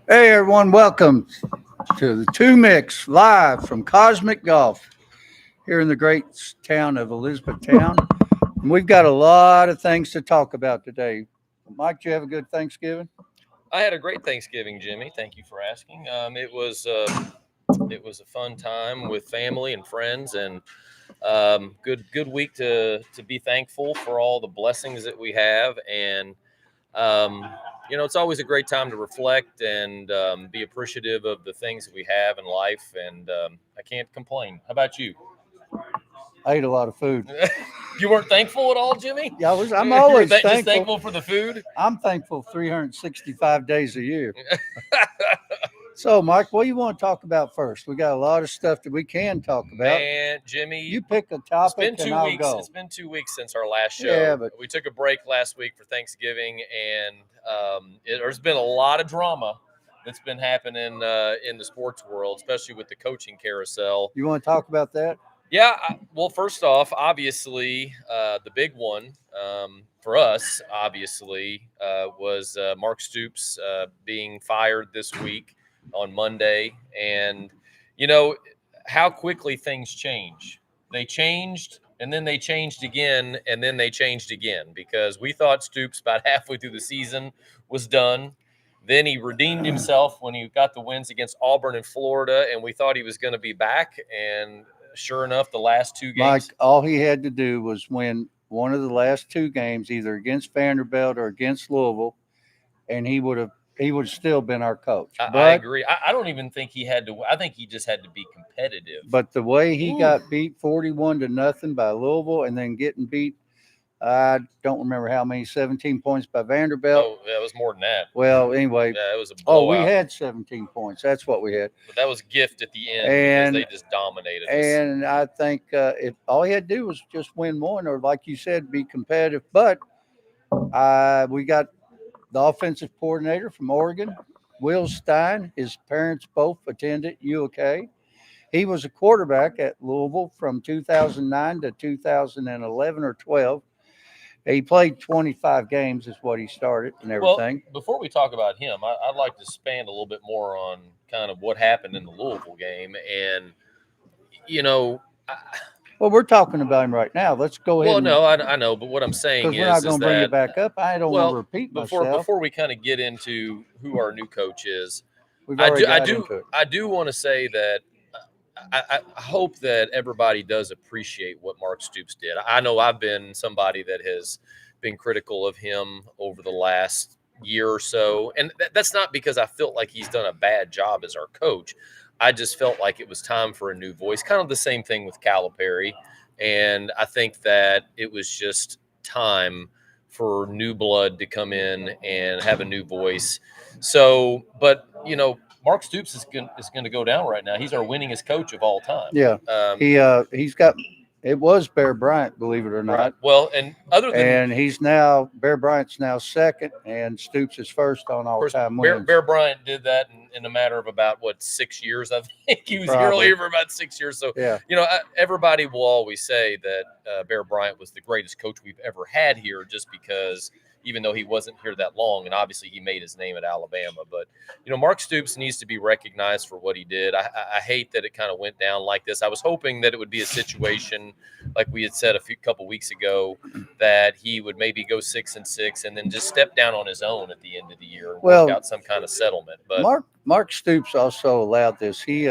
Hey everyone, welcome to the Two Mix live from Cosmic Golf here in the great town of Elizabethtown. And we've got a lot of things to talk about today. Mike, did you have a good Thanksgiving? I had a great Thanksgiving, Jimmy. Thank you for asking. It was a fun time with family and friends, and good week to be thankful for all the blessings that we have, and um, it's always a great time to reflect and be appreciative of the things that we have in life, and I can't complain. How about you? I ate a lot of food. You weren't thankful at all, Jimmy? Yeah, I'm You were always just thankful. thankful for the food. I'm thankful 365 days a year. So, Mike, what do you want to talk about first? We got a lot of stuff that we can talk about. Man, Jimmy, You pick a it's topic been and two I'll weeks. go. It's been 2 weeks since our last Yeah, show. but We took a break last week for Thanksgiving, and there's been a lot of drama that's been happening in the sports world, especially with the coaching carousel. you want to talk about that? Yeah, well, first off, obviously, the big one for us, obviously, was Mark Stoops being fired this week on Monday. And, you know, how quickly things change. They changed, and then they changed again, and then they changed again because we thought Stoops about halfway through the season was done. Then he redeemed himself when he got the wins against Auburn and Florida, and we thought he was going to be back. And sure enough, the last two Mike, games. all he had to do was win one of the last two games, either against Vanderbilt or against Louisville, and he would have still been our coach. I But agree. I don't even think he had to. I think he just had to be competitive. but the way he Ooh. got beat 41-0 by Louisville, and then getting beat, I don't remember how many, 17 points by Vanderbilt. Oh, yeah, it was more than that. Well, anyway, Yeah, it was a we blowout. had 17 points. That's what we had. But that was gift at the end because And they just dominated us. and I think if all he had to do was just win one, or like you said, be competitive. But we got the offensive coordinator from Oregon, Will Stein. His parents both attended UK. He was a quarterback at Louisville from 2009 to 2011 or 12. He played 25 games, is what he started and Well, everything. before we talk about him, I'd like to expand a little bit more on kind of what happened in the Louisville game. And, you know, I, Well, we're talking about him right now. Let's go ahead well, and, no, I know, but what I'm saying because we're not is going to bring it that, back up. I don't want to well, repeat before myself. before we kind of get into who our new coach is, We've I already do I got do into it. I do want to say that I hope that everybody does appreciate what Mark Stoops did. I know I've been somebody that has been critical of him over the last year or so, and that's not because I felt like he's done a bad job as our coach. I just felt like it was time for a new voice. Kind of the same thing with Calipari, and I think that it was just time for new blood to come in and have a new voice. So, but Mark Stoops is going to go down right now. He's our winningest coach of all time. Yeah, Um, he's got. It was Bear Bryant, believe it or right. not, Well, and other than, and he's now Bear Bryant's now second, and Stoops is first on of all course, time Bear, wins. Bear Bryant did that in a matter of about, what, 6 years, I think. He was here Probably. for about 6 years. So, Yeah. everybody will always say that Bear Bryant was the greatest coach we've ever had here just because, even though he wasn't here that long, and obviously he made his name at Alabama. But, Mark Stoops needs to be recognized for what he did. I hate that it kind of went down like this. I was hoping that it would be a situation, like we had said couple weeks ago, that he would maybe go 6-6 and then just step down on his own at the end of the year and work Well, out some kind of settlement. But Mark Stoops also allowed this. He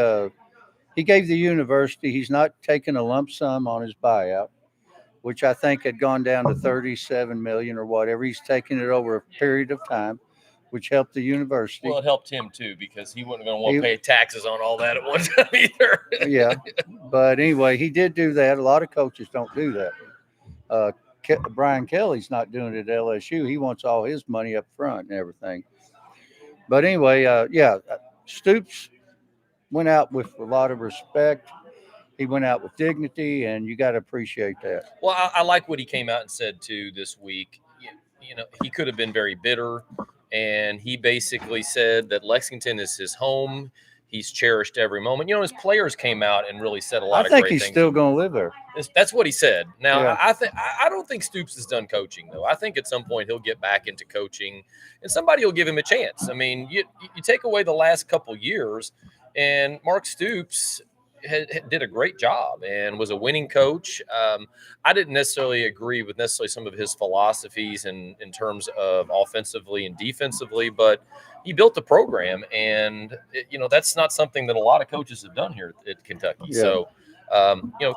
gave the university. He's not taking a lump sum on his buyout, which I think had gone down to 37 million or whatever. He's taking it over a period of time, which helped the university. well, it helped him too because he wasn't going to want He- to pay taxes on all that at one time either. Yeah, but anyway, he did do that. A lot of coaches don't do that. Uh, Brian Kelly's not doing it at LSU. He wants all his money up front and everything. But anyway, Stoops went out with a lot of respect. He went out with dignity, and you got to appreciate that. Well, I like what he came out and said too this week. He could have been very bitter, and he basically said that Lexington is his home. He's cherished every moment. His players came out and really said a lot I of think great he's things. still going to live there. That's what he said. Now, Yeah. I don't think Stoops is done coaching, though. I think at some point he'll get back into coaching, and somebody will give him a chance. I mean, you take away the last couple years, and Mark Stoops did a great job and was a winning coach. I didn't necessarily agree with some of his philosophies in terms of offensively and defensively, but he built the program, and that's not something that a lot of coaches have done here at Kentucky. Yeah. So,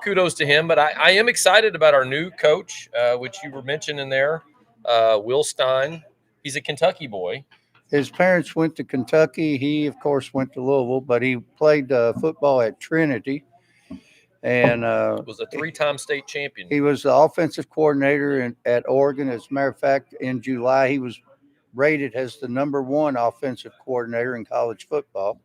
kudos to him. But I am excited about our new coach, which you were mentioning there, Will Stein. He's a Kentucky boy. His parents went to Kentucky. He, of course, went to Louisville, but he played football at Trinity, and Was a three-time state champion. he was the offensive coordinator at Oregon. As a matter of fact, in July, he was rated as the #1 offensive coordinator in college football.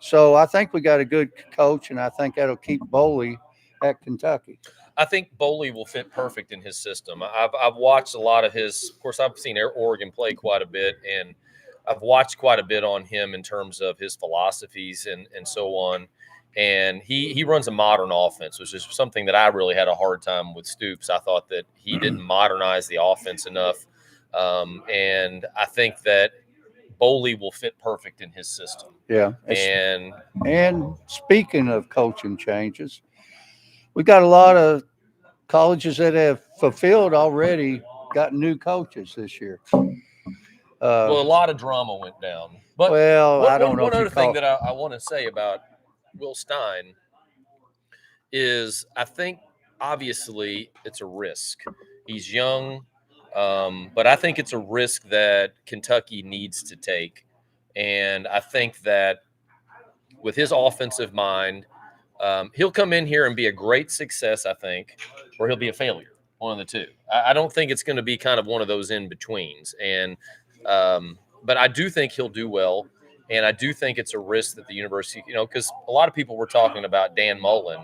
So I think we got a good coach, and I think that'll keep Boley at Kentucky. I think Boley will fit perfect in his system. I've watched a lot of his. Of course, I've seen Oregon play quite a bit, and I've watched quite a bit on him in terms of his philosophies and so on. And he runs a modern offense, which is something that I really had a hard time with Stoops. I thought that he didn't modernize the offense enough, and I think that Boley will fit perfect in his system. Yeah. And speaking of coaching changes, we got a lot of colleges that have fulfilled already got new coaches this year. Well, a lot of drama went down. But I don't know. One other thing that I want to say about Will Stein is I think obviously it's a risk. He's young, but I think it's a risk that Kentucky needs to take. And I think that with his offensive mind, he'll come in here and be a great success, I think, or he'll be a failure. One of the two. I don't think it's going to be kind of one of those in betweens. And but I do think he'll do well, and I do think it's a risk that the university, because a lot of people were talking about Dan Mullen,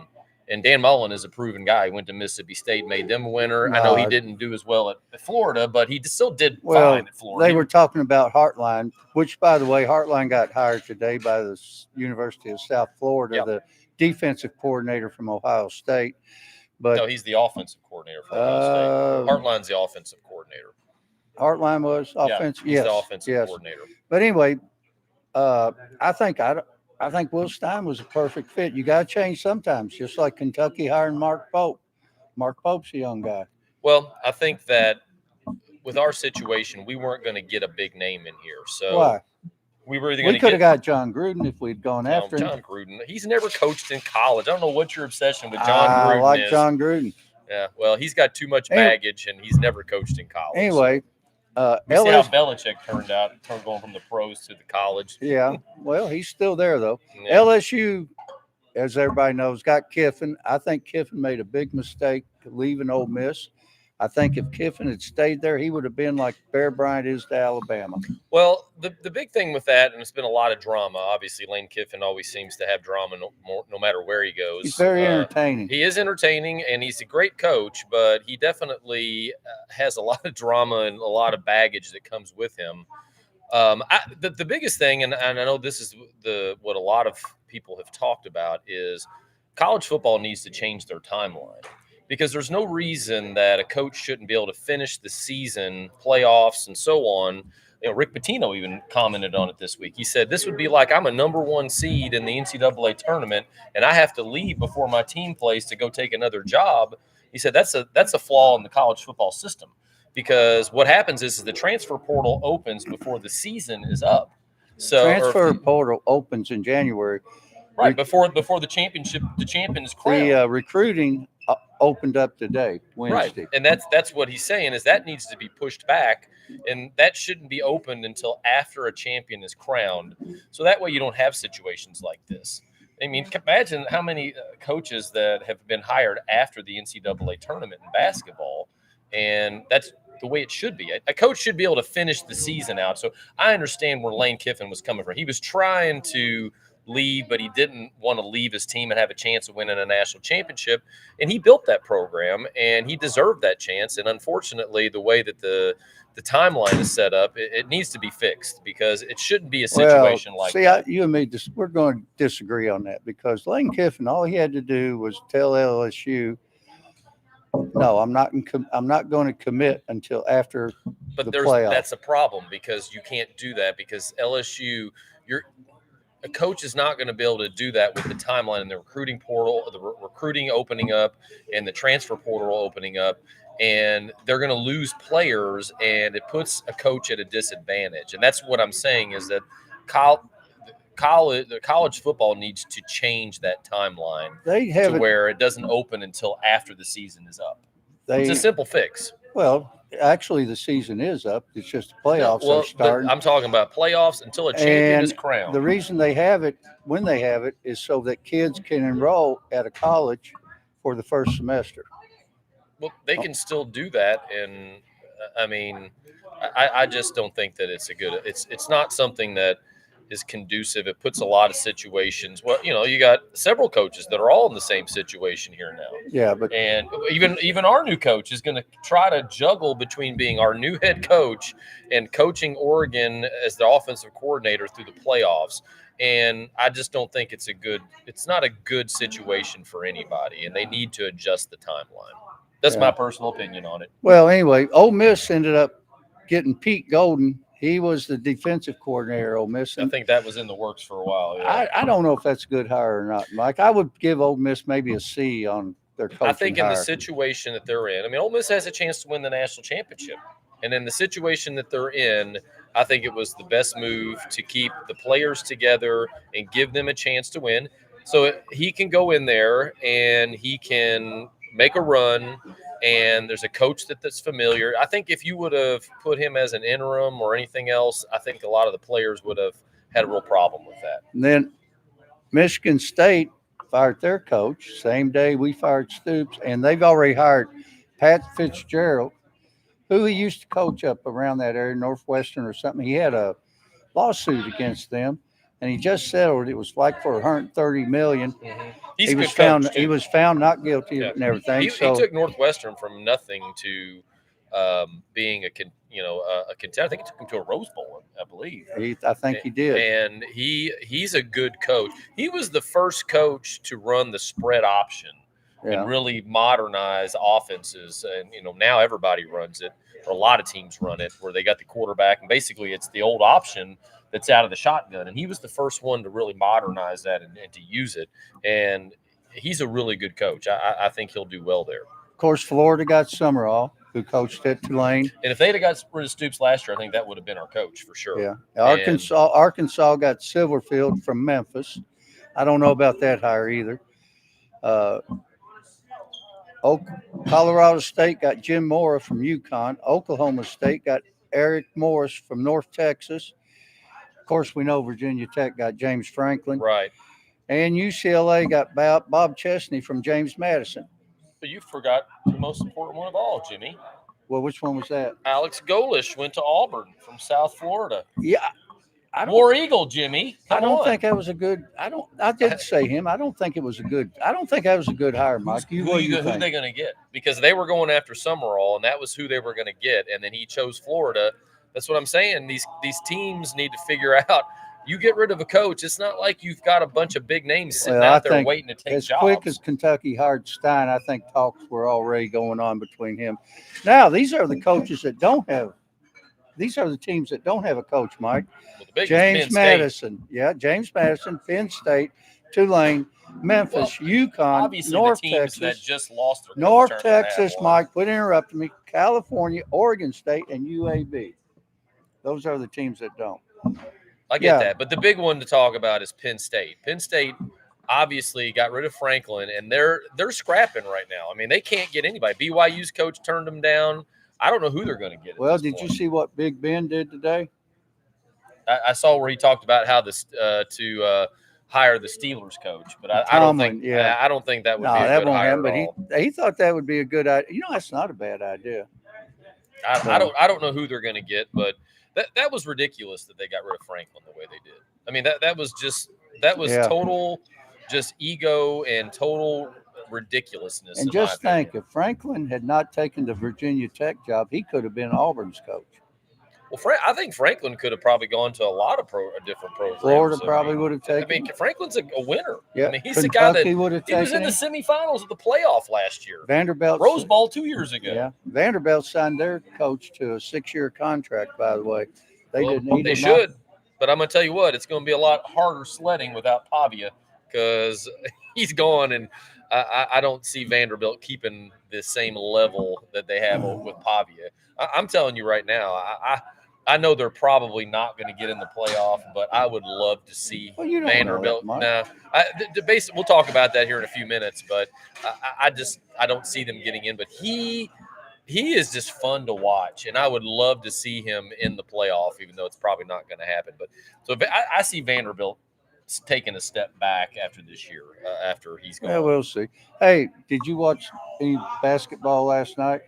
and Dan Mullen is a proven guy. He went to Mississippi State, made them a winner. I know he didn't do as well at Florida, but he still did fine at Florida. They were talking about Heartline, which, by the way, Heartline got hired today by the University of South Florida, the defensive coordinator from Ohio State. But no, he's the offensive coordinator for Ohio State. Heartline's the offensive coordinator. Heartline was offensive. He's the offensive coordinator. But anyway, I think Will Stein was a perfect fit. You got to change sometimes, just like Kentucky hiring Mark Pope. Mark Pope's a young guy. Well, I think that with our situation, we weren't going to get a big name in here. So why? We were we could have got John Gruden if we'd gone after him. John Gruden. He's never coached in college. I don't know what your obsession with John Gruden I like is. John Gruden. Yeah, well, he's got too much baggage, and he's never coached in college. Anyway, see how Belichick turned out, going from the pros to the college. Yeah, well, he's still there, though. Yeah. LSU, as everybody knows, got Kiffin. I think Kiffin made a big mistake leaving Ole Miss. I think if Kiffin had stayed there, he would have been like Bear Bryant is to Alabama. Well, the big thing with that, and it's been a lot of drama. Obviously, Lane Kiffin always seems to have drama no matter where he goes. He's very entertaining. He is entertaining, and he's a great coach, but he definitely has a lot of drama and a lot of baggage that comes with him. The biggest thing, and I know this is what a lot of people have talked about, is college football needs to change their timeline. Because there's no reason that a coach shouldn't be able to finish the season, playoffs, and so on. Rick Pitino even commented on it this week. He said, this would be like I'm a #1 seed in the NCAA tournament, and I have to leave before my team plays to go take another job. He said that's a flaw in the college football system. Because what happens is the transfer portal opens before the season is up. So transfer portal opens in January. Right, before the champion is crowned. The recruiting opened up today, Wednesday. Right, and that's what he's saying is that needs to be pushed back, and that shouldn't be opened until after a champion is crowned. So that way you don't have situations like this. I mean, imagine how many coaches that have been hired after the NCAA tournament in basketball, and that's the way it should be. A coach should be able to finish the season out. So I understand where Lane Kiffin was coming from. He was trying to leave, but he didn't want to leave his team and have a chance of winning a national championship. And he built that program, and he deserved that chance. And unfortunately, the way that the timeline is set up, it needs to be fixed because it shouldn't be a Well, situation like see, that. you and me, we're going to disagree on that because Lane Kiffin, all he had to do was tell LSU, no, I'm not going to commit until after But the playoff. that's a problem because you can't do that because LSU, you're a coach is not going to be able to do that with the timeline and the recruiting portal, the recruiting opening up, and the transfer portal opening up, and they're going to lose players, and it puts a coach at a disadvantage. And that's what I'm saying is that college football needs to change that timeline They to have it. where it doesn't open until after the season is up. It's a They simple fix. well, actually, the season is up. It's just the No, playoffs are well, but starting. I'm talking about playoffs until a champion is And crowned. the reason they have it when they have it is so that kids can enroll at a college for the first semester. Well, they can still do that, and I mean, I just don't think that it's a good. It's not something that is conducive. It puts a lot of situations. Well, you got several coaches that are all in the same situation here now, Yeah, but and even our new coach is going to try to juggle between being our new head coach and coaching Oregon as the offensive coordinator through the playoffs. And I just don't think it's not a good situation for anybody, and they need to adjust the timeline. That's my yeah. personal opinion on it. Well, anyway, Ole Miss ended up getting Pete Golden. He was the defensive coordinator at Ole Miss, I and think that was in the works for a while. Yeah. I don't know if that's a good hire or not, Mike. I would give Ole Miss maybe a C on their I coaching think in the hire. situation that they're in, I mean, Ole Miss has a chance to win the national championship. And in the situation that they're in, I think it was the best move to keep the players together and give them a chance to win. So he can go in there and he can make a run. And there's a coach that's familiar. I think if you would have put him as an interim or anything else, I think a lot of the players would have had a real problem with that. And then Michigan State fired their coach same day we fired Stoops, and they've already hired Pat Fitzgerald, who he used to coach up around that area, Northwestern or something. He had a lawsuit against them, and he just settled. It was like for 130 million. Mm-hmm. He's a good coach too. He was found not guilty Yeah. and everything. He So took Northwestern from nothing to being a contender. I think he took him to a Rose Bowl, I believe. I think he did. And he's a good coach. He was the first coach to run the spread option Yeah. and really modernize offenses. And now everybody runs it, or a lot of teams run it, where they got the quarterback, and basically it's the old option that's out of the shotgun. And he was the first one to really modernize that and to use it. And he's a really good coach. I think he'll do well there. Of course, Florida got Summerall, who coached at Tulane. And if they'd have got rid of Stoops last year, I think that would have been our coach for sure. Yeah. Arkansas got Silverfield from Memphis. I don't know about that hire either. Uh, Colorado State got Jim Mora from UConn. Oklahoma State got Eric Morris from North Texas. Of course, we know Virginia Tech got James Franklin. Right. And UCLA got Bob Chesney from James Madison. But you forgot the most important one of all, Jimmy. Well, which one was that? Alex Golish went to Auburn from South Florida. Yeah. War Eagle, Jimmy. I don't think that was a good. I did say him. I don't think that was a good hire, Mike. Who are they going to get? Because they were going after Summerall, and that was who they were going to get. And then he chose Florida. That's what I'm saying. These teams need to figure out. You get rid of a coach, it's not like you've got a bunch of big names sitting out there waiting to take as jobs. Quick as Kentucky hired Stein, I think talks were already going on between him. Now, these are the coaches that don't have. These are the teams that don't have a coach, Mike. Well, James Madison. Yeah, James Madison, Penn State, Tulane, Memphis, UConn, North Texas. That just lost their North Texas, Mike, quit interrupting me. California, Oregon State, and UAB. Those are the teams that don't. I get that. But the big one to talk about is Penn State. Penn State obviously got rid of Franklin, and they're scrapping right now. I mean, they can't get anybody. BYU's coach turned them down. I don't know who they're going to get. Well, did you see what Big Ben did today? I saw where he talked about how to hire the Steelers coach, but I don't think I don't think that would be a good hire at all. But he thought that would be a good idea. That's not a bad idea. I don't know who they're going to get, but that was ridiculous that they got rid of Franklin the way they did. I mean, That was Yeah. total just ego and total ridiculousness, And in my just opinion. think, if Franklin had not taken the Virginia Tech job, he could have been Auburn's coach. Well, I think Franklin could have probably gone to a lot of different Florida programs. probably would have I mean, taken him. Franklin's a winner. I Yeah. mean, he's the guy that Kentucky would have he was taken in the him. semifinals of the playoff last year. Vanderbilt. Rose Bowl 2 years ago. Yeah. Vanderbilt signed their coach to a 6-year contract, by the way. They Well, didn't. He they did should. not. But I'm going to tell you what, it's going to be a lot harder sledding without Pavia because he's gone, and I don't see Vanderbilt keeping the same level that they have with Pavia. I'm telling you right now, I know they're probably not going to get in the playoff, but I would love to see Well, you don't know that, Vanderbilt. Mike. Nah, we'll talk about that here in a few minutes, but I don't see them getting in. But he is just fun to watch, and I would love to see him in the playoff, even though it's probably not going to happen. But so I see Vanderbilt taking a step back after this year, after he's gone. Yeah, we'll see. Hey, did you watch any basketball last night?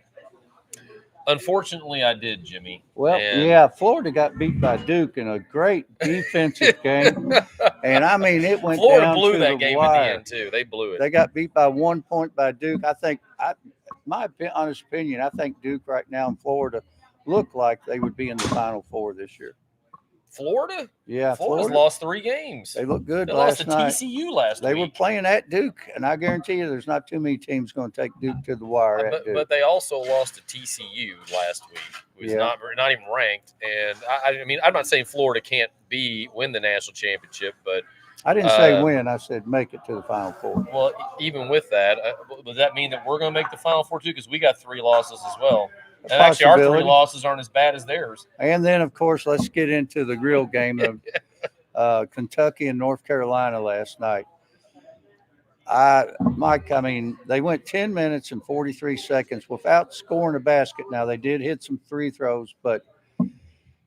Unfortunately, I did, Jimmy. Well, And yeah, Florida got beat by Duke in a great defensive game, and I mean it went Florida down blew to that the game wire. at the end too. They blew it. They got beat by 1 point by Duke. My honest opinion, I think Duke right now in Florida look like they would be in the Final Four this year. Florida? Yeah, Florida's Florida. lost 3 games. They look good They lost last to night. TCU last They week. were playing at Duke, and I guarantee you, there's not too many teams going to take Duke to the wire at Duke. But they also lost to TCU last week, who's Yeah. not even ranked. And I mean, I'm not saying Florida can't win the national championship, but I didn't say win. I said make it to the Final Four. well, even with that, does that mean that we're going to make the Final Four too? Because we got 3 losses as well. And actually, our 3 Possibility. losses aren't as bad as theirs. And then, of course, let's get into the real game of Kentucky and North Carolina last night. Mike, I mean, they went 10 minutes and 43 seconds without scoring a basket. Now, they did hit some free throws, but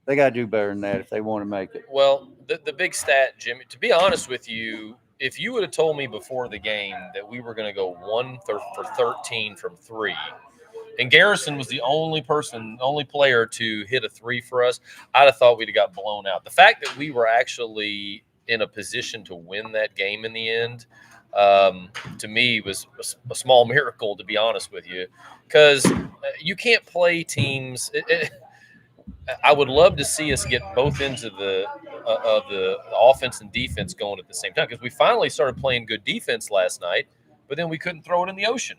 they got to do better than that if they want to make it. Well, the big stat, Jimmy, to be honest with you, if you would have told me before the game that we were going to go 1 for 13 from 3, and Garrison was the only player to hit a 3 for us, I'd have thought we'd have got blown out. The fact that we were actually in a position to win that game in the end, to me, was a small miracle, to be honest with you, because you can't play teams. I would love to see us get both ends of the offense and defense going at the same time, because we finally started playing good defense last night, but then we couldn't throw it in the ocean.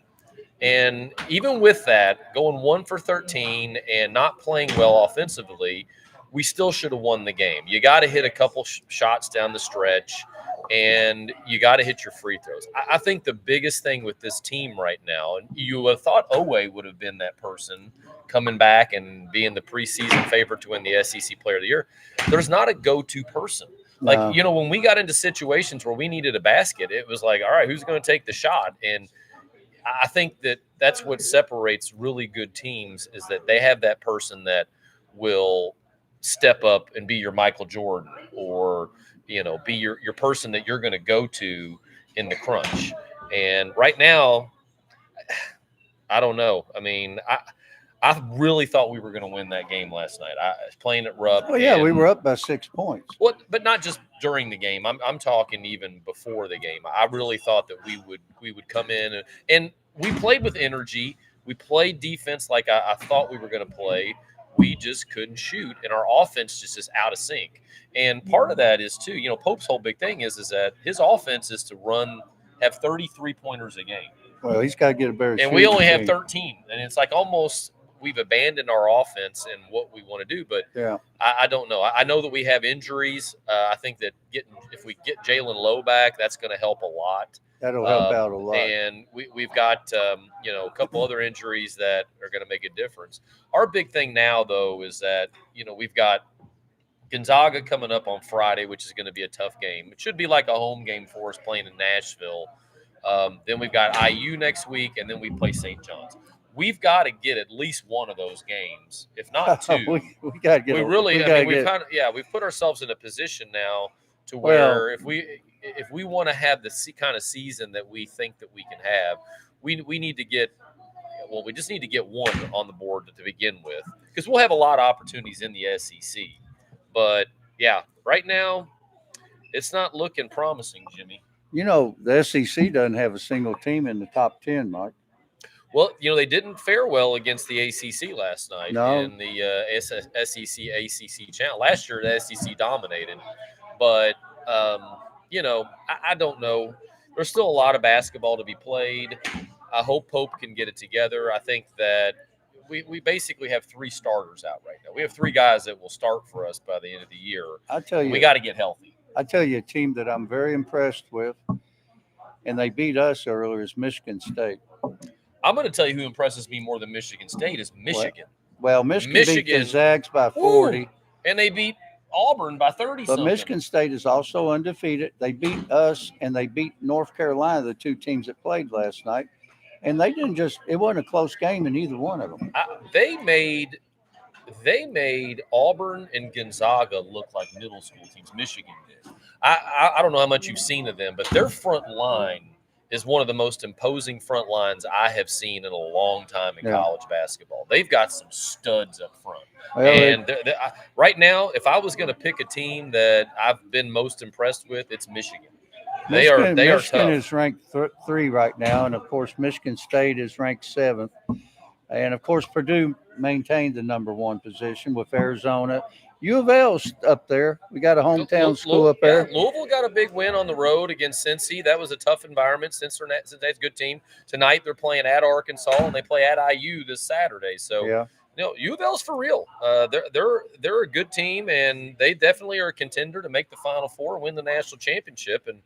And even with that, going 1 for 13 and not playing well offensively, we still should have won the game. You got to hit a couple shots down the stretch, and you got to hit your free throws. I think the biggest thing with this team right now, and you would have thought Owe would have been that person coming back and being the preseason favorite to win the SEC Player of the Year, there's not a go-to person. Like, you know, when we got into situations where we needed a basket, it was like, all right, who's going to take the shot? And I think that's what separates really good teams, is that they have that person that will step up and be your Michael Jordan, or, you know, be your person that you're going to go to in the crunch. And right now, I don't know. I mean, I really thought we were going to win that game last night. I was playing at Rupp. Well, yeah, we were up by 6 points. What? But not just during the game. I'm talking even before the game. I really thought that we would come in and we played with energy. We played defense like I thought we were going to play. We just couldn't shoot, and our offense just is out of sync. And part of that is too, you know, Pope's whole big thing is that his offense is to have 33 pointers a game. Well, he's got to get a better. And we only have 13, and it's like almost we've abandoned our offense and what we want to do. But yeah, I don't know. I know that we have injuries. I think that if we get Jalen Lowe back, that's going to help a lot. That'll help out a lot. And we've got you know, a couple other injuries that are going to make a difference. Our big thing now, though, is that, you know, we've got Gonzaga coming up on Friday, which is going to be a tough game. It should be like a home game for us playing in Nashville. Then we've got IU next week, and then we play St. John's. We've got to get at least one of those games, if not 2. we got to get. We've put ourselves in a position now to where if we want to have the kind of season that we think that we can have, we need to get. Well, we just need to get one on the board to begin with, because we'll have a lot of opportunities in the SEC. But yeah, right now, it's not looking promising, Jimmy. You know, the SEC doesn't have a single team in the top 10, Mike. Well, they didn't fare well against the ACC last night No, in the SEC ACC channel. Last year, the SEC dominated, but I don't know. There's still a lot of basketball to be played. I hope Pope can get it together. I think that we basically have three starters out right now. We have three guys that will start for us by the end of the year. I tell We you, got to get healthy. I tell you, a team that I'm very impressed with, and they beat us earlier, is Michigan State. I'm going to tell you who impresses me more than Michigan State is Michigan. Well, Michigan beat the Michigan, Zags by 40. and they beat Auburn by 30 But something. Michigan State is also undefeated. They beat us and they beat North Carolina, the two teams that played last night. And they didn't just, it wasn't a close game in either one of them. They made Auburn and Gonzaga look like middle school teams. Michigan did. I don't know how much you've seen of them, but their front line is one of the most imposing front lines I have seen in a long time in college basketball. They've got some studs up front. Well, and right now, if I was going to pick a team that I've been most impressed with, it's Michigan. Michigan are tough. is ranked 3 right now, and of course Michigan State is ranked 7th, and of course Purdue maintained the number 1 position with Arizona. U of L's up there. We got a hometown school up there. Louisville got a big win on the road against Cincy. That was a tough environment. Cincinnati's a good team. Tonight they're playing at Arkansas, and they play at IU this Saturday. So yeah. U of L's for real. They're a good team, and they definitely are a contender to make the Final Four, win the national championship. And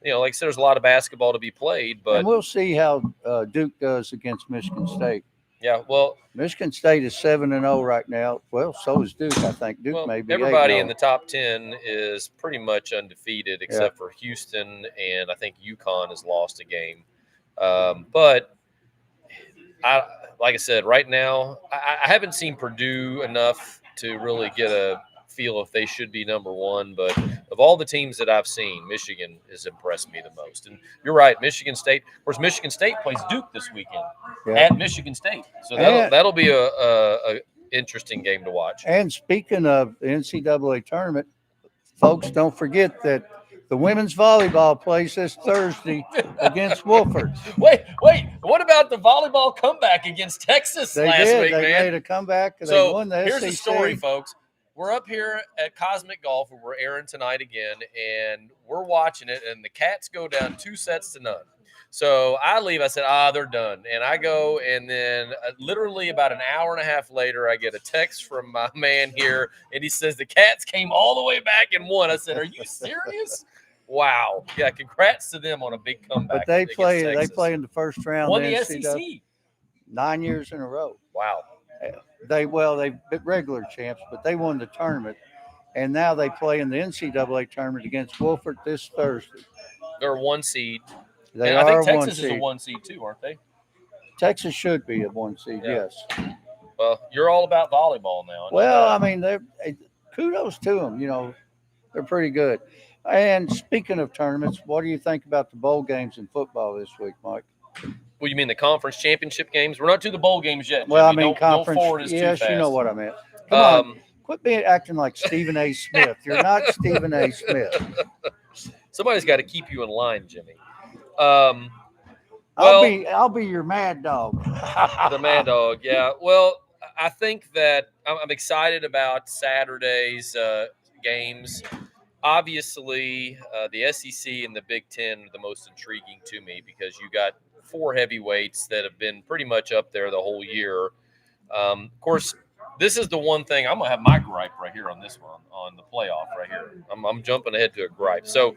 like I said, there's a lot of basketball to be played. But and we'll see how Duke does against Michigan State. Yeah, well, Michigan State is 7-0 right now. Well, so is Duke. I think Duke may be. Everybody 8-0. in the top 10 is pretty much undefeated, except for Houston, and I think UConn has lost a game. But like I said, right now I haven't seen Purdue enough to really get a feel if they should be number 1. But of all the teams that I've seen, Michigan has impressed me the most. And you're right, Michigan State. Of course, Michigan State plays Duke this weekend at Michigan State, so that'll be a interesting game to watch. And speaking of the NCAA tournament, folks, don't forget that the women's volleyball plays this Thursday against Wolford. Wait. What about the volleyball comeback against Texas last week, man? They made a comeback. And so they won the here's SEC. the story, folks. We're up here at Cosmic Golf, where we're airing tonight again, and we're watching it, and the Cats go down 2-0. So I leave. I said, they're done. And I go, and then literally about an hour and a half later, I get a text from my man here, and he says the Cats came all the way back and won. I said, are you serious? Wow. Yeah, congrats to them on a big comeback. But they play in the first round. Won the SEC. 9 years in a row. Wow. They've been regular champs, but they won the tournament. And now they play in the NCAA tournament against Wolford this Thursday. They're a 1 seed. They I are think Texas 1 seed. is a 1 seed too, aren't they? Texas should be a 1 seed, yes. Well, you're all about volleyball now. Well, I mean, kudos to them. They're pretty good. And speaking of tournaments, what do you think about the bowl games in football this week, Mike? Well, you mean the conference championship games? We're not to the bowl games yet, Jimmy. Well, I mean, conference. Don't forward us Yes, too fast. You know what I meant. Come on. Quit acting like Stephen A. Smith. You're not Stephen A. Smith. Somebody's got to keep you in line, Jimmy. I'll be your mad dog. The mad dog, yeah. Well, I think that I'm excited about Saturday's games. Obviously, the SEC and the Big Ten are the most intriguing to me because you got 4 heavyweights that have been pretty much up there the whole year. Of course, this is the one thing I'm gonna have my gripe right here on this one, on the playoff right here. I'm jumping ahead to a gripe. So,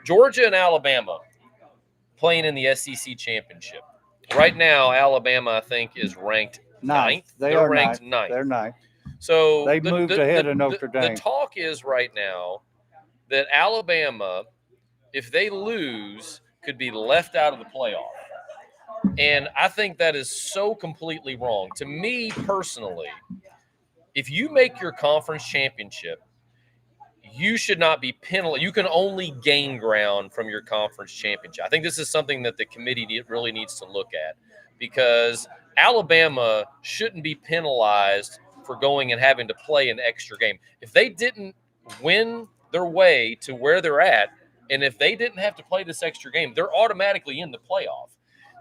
Georgia and Alabama playing in the SEC championship. Right now, Alabama, I think, is ranked 9th. They're ranked 9th. They're 9th. So they moved ahead of Notre Dame. The talk is right now that Alabama, if they lose, could be left out of the playoff. And I think that is so completely wrong. To me personally, if you make your conference championship, you should not be penalized. You can only gain ground from your conference championship. I think this is something that the committee really needs to look at because Alabama shouldn't be penalized for going and having to play an extra game. If they didn't win their way to where they're at. And if they didn't have to play this extra game, they're automatically in the playoff.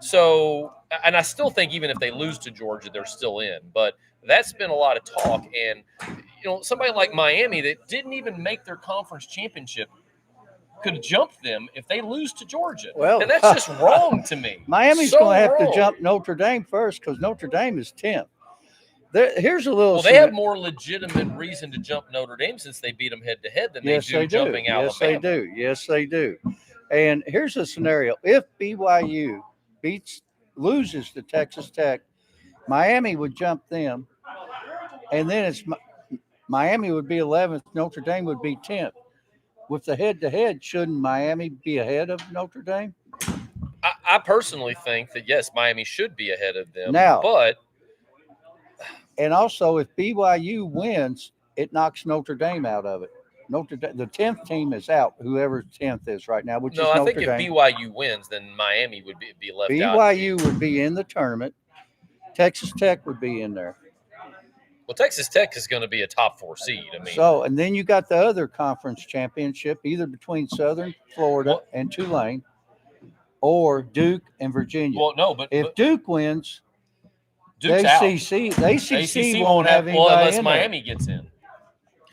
So, and I still think even if they lose to Georgia, they're still in. But that's been a lot of talk. And, somebody like Miami that didn't even make their conference championship could jump them if they lose to Georgia. Well, and that's just wrong to me. Miami's So going to have wrong. to jump Notre Dame first because Notre Dame is 10th. Here's a little. Well, they have more legitimate reason to jump Notre Dame since they beat them head to head than Yes, they do jumping Alabama. Yes, they do. Yes, they do. And here's a scenario: if BYU loses to Texas Tech, Miami would jump them, and then Miami would be 11th. Notre Dame would be 10th. With the head-to-head, shouldn't Miami be ahead of Notre Dame? I personally think that yes, Miami should be ahead of them. Now, but and also if BYU wins, it knocks Notre Dame out of it. Notre Dame, the 10th team is out. Whoever 10th is right now, which is Notre Dame. No, I think if BYU wins, then Miami would be left out. BYU would be in the tournament. Texas Tech would be in there. Well, Texas Tech is going to be a top 4 seed. I mean, so and then you got the other conference championship, either between Southern Florida and Tulane, or Duke and Virginia. Well, no, but if Duke wins, Duke's the ACC won't have anybody unless in Miami gets in.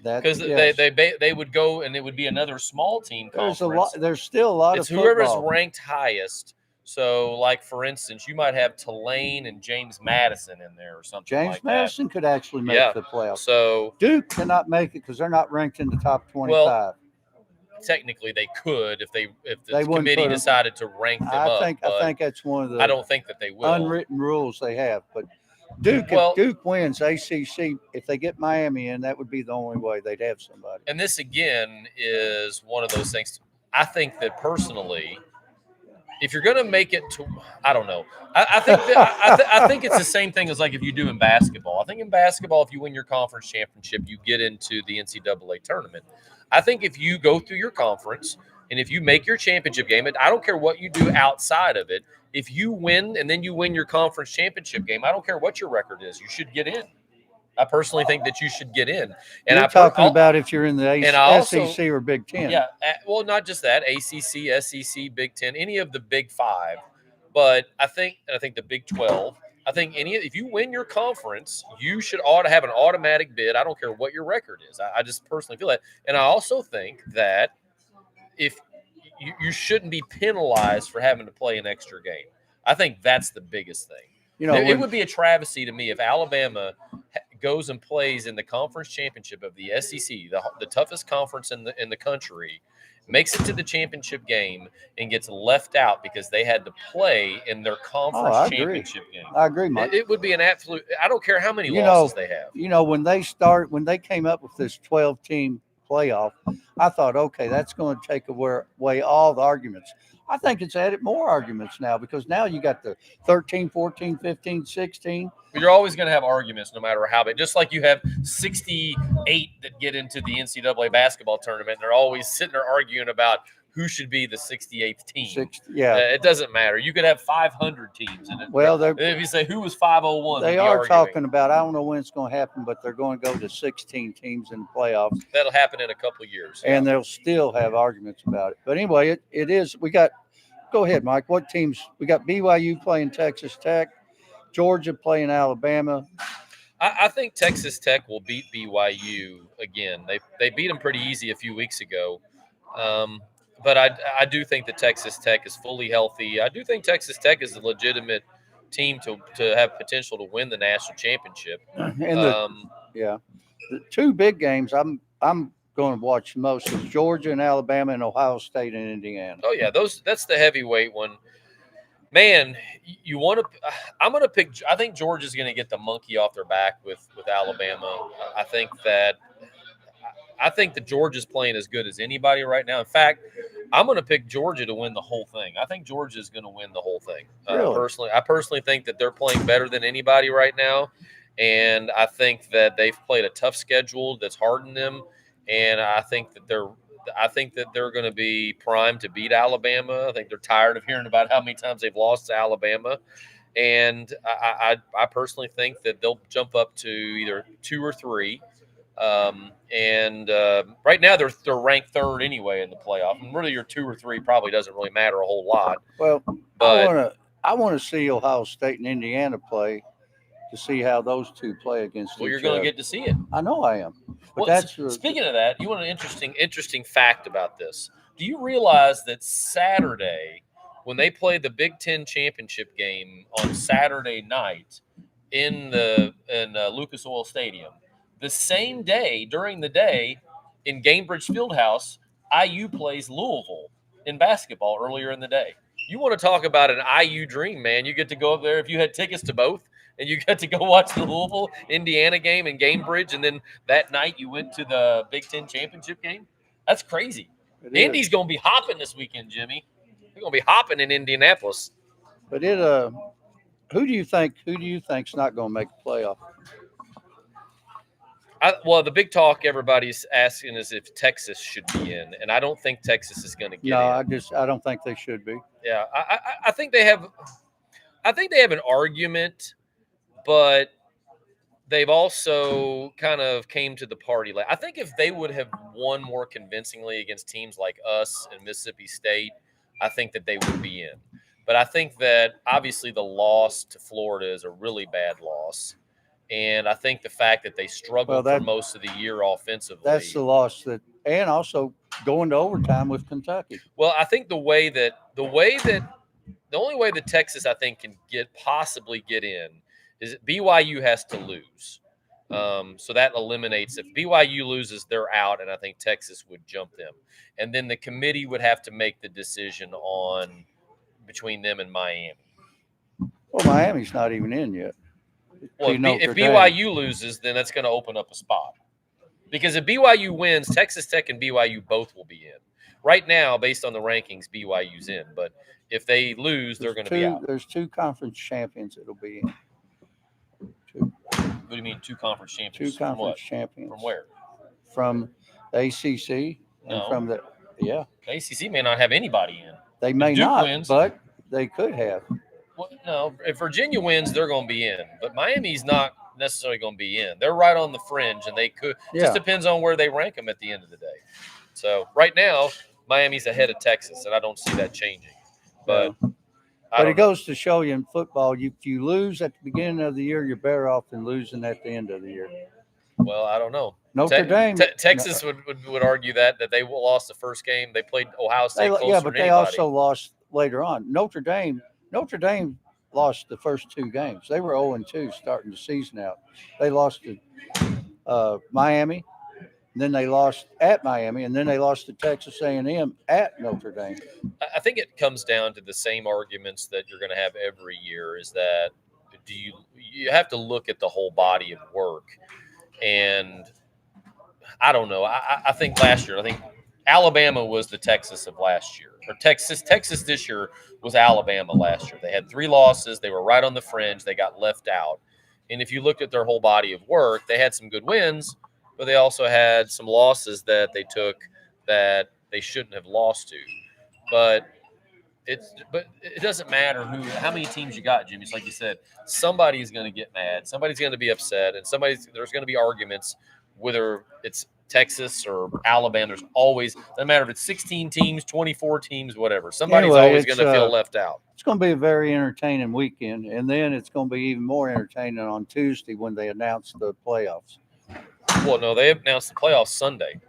Because they would go and it would be another small team conference. There's still a lot it's of football. Whoever's ranked highest. So, like for instance, you might have Tulane and James Madison in there or something. James Madison could actually make the playoffs. So Duke cannot make it because they're not ranked in the top 25. Well, technically, they could if the committee decided to rank them up. I think that's one of the. I don't think that they will. Unwritten rules they have, but. If Duke wins ACC, if they get Miami in, that would be the only way they'd have somebody. And this again is one of those things. I think that personally, if you're going to make it to, I don't know. I think it's the same thing as like if you do in basketball. I think in basketball, if you win your conference championship, you get into the NCAA tournament. I think if you go through your conference and if you make your championship game, I don't care what you do outside of it. If you win and then you win your conference championship game, I don't care what your record is. You should get in. I personally think that you should get in. And you're talking about if you're in the SEC or Big Ten. Yeah. Well, not just that. ACC, SEC, Big Ten, any of the Big Five. But I think the Big 12. I think if you win your conference, you ought to have an automatic bid. I don't care what your record is. I just personally feel that. And I also think that if you shouldn't be penalized for having to play an extra game. I think that's the biggest thing. It would be a travesty to me if Alabama goes and plays in the conference championship of the SEC, the toughest conference in the country, makes it to the championship game and gets left out because they had to play in their conference championship game. I agree, Mike. It would be an absolute. I don't care how many losses they have. When they came up with this 12-team playoff, I thought, okay, that's going to take away all the arguments. I think it's added more arguments now because now you got the 13, 14, 15, 16. But you're always going to have arguments no matter how big. Just like you have 68 that get into the NCAA basketball tournament, and they're always sitting there arguing about who should be the 68th team. It doesn't matter. You could have 500 teams. And if you say who was 501, they are talking about, I don't know when it's going to happen, but they're going to go to 16 teams in the playoffs. That'll happen in a couple of years. And they'll still have arguments about it. But anyway, it is. Go ahead, Mike. What teams? We got BYU playing Texas Tech, Georgia playing Alabama. I think Texas Tech will beat BYU again. They beat them pretty easy a few weeks ago. But I do think that Texas Tech is fully healthy. I do think Texas Tech is a legitimate team to have potential to win the national championship. And the two big games I'm going to watch the most is Georgia and Alabama and Ohio State and Indiana. Oh yeah, that's the heavyweight one. Man, you want to? I'm going to pick. I think Georgia's going to get the monkey off their back with Alabama. I think that Georgia's playing as good as anybody right now. In fact, I'm going to pick Georgia to win the whole thing. I think Georgia is going to win the whole thing. Really? I personally think that they're playing better than anybody right now, and I think that they've played a tough schedule that's hardened them, and I think that they're going to be primed to beat Alabama. I think they're tired of hearing about how many times they've lost to Alabama. And I personally think that they'll jump up to either 2 or 3. And right now they're ranked third anyway in the playoff. And really, your 2 or 3 probably doesn't really matter a whole lot. Well, But I want to see Ohio State and Indiana play to see how those two play against well, you're each going to other. get to see it. I know I am, but Well, speaking of that, you want an interesting fact about this? Do you realize that Saturday, when they played the Big Ten championship game on Saturday night in Lucas Oil Stadium, the same day during the day in Gainbridge Fieldhouse, IU plays Louisville in basketball earlier in the day. You want to talk about an IU dream, man? You get to go up there if you had tickets to both, and you got to go watch the Louisville Indiana game in Gamebridge, and then that night you went to the Big Ten championship game. That's crazy. Indy's going to be hopping this weekend, Jimmy. They're going to be hopping in Indianapolis. But who do you think's not going to make the playoff? Well, the big talk everybody's asking is if Texas should be in, and I don't think Texas is going to get in. I don't think they should be. Yeah, I think they have. I think they have an argument, but they've also kind of came to the party. Like, I think if they would have won more convincingly against teams like us and Mississippi State, I think that they would be in. But I think that obviously the loss to Florida is a really bad loss. And I think the fact that they struggled for most of the year offensively. That's the loss and also going to overtime with Kentucky. Well, I think the only way that Texas, I think, can possibly get in is BYU has to lose. So that eliminates, if BYU loses, they're out, and I think Texas would jump them. And then the committee would have to make the decision on between them and Miami. Well, Miami's not even in yet. Well, if BYU loses, then that's going to open up a spot. Because if BYU wins, Texas Tech and BYU both will be in. Right now, based on the rankings, BYU's in. But if they lose, they're going to be out. There's 2 conference champions that'll be in. 2. What do you mean 2 conference champions? 2 conference champions. From where? From the ACC and from the The ACC may not have anybody in. They may not, but they could have. Well, no, if Virginia wins, they're going to be in. But Miami's not necessarily going to be in. They're right on the fringe, and they could. Just depends on where they rank them at the end of the day. So right now, Miami's ahead of Texas, and I don't see that changing. But it goes to show you in football, if you lose at the beginning of the year, you're better off than losing at the end of the year. Well, I don't know. Notre Dame. Texas would argue that they lost the first game. They played Ohio State closer but than they anybody. also lost later on. Notre Dame lost the first 2 games. They were 0-2 starting the season out. They lost to Miami, and then they lost at Miami, and then they lost to Texas A&M at Notre Dame. I think it comes down to the same arguments that you're going to have every year. Is that you have to look at the whole body of work, and I don't know. I think last year, Alabama was the Texas of last year. Or Texas this year was Alabama last year. They had 3 losses. They were right on the fringe. They got left out. And if you looked at their whole body of work, they had some good wins, but they also had some losses that they took that they shouldn't have lost to. But it doesn't matter how many teams you got, Jimmy. It's like you said, somebody's going to get mad. Somebody's going to be upset, and there's going to be arguments, whether it's Texas or Alabama. There's always, doesn't matter if it's 16 teams, 24 teams, whatever. Somebody's always going to feel left out. It's going to be a very entertaining weekend, and then it's going to be even more entertaining on Tuesday when they announce the playoffs. Well, no, they announced the playoffs Sunday.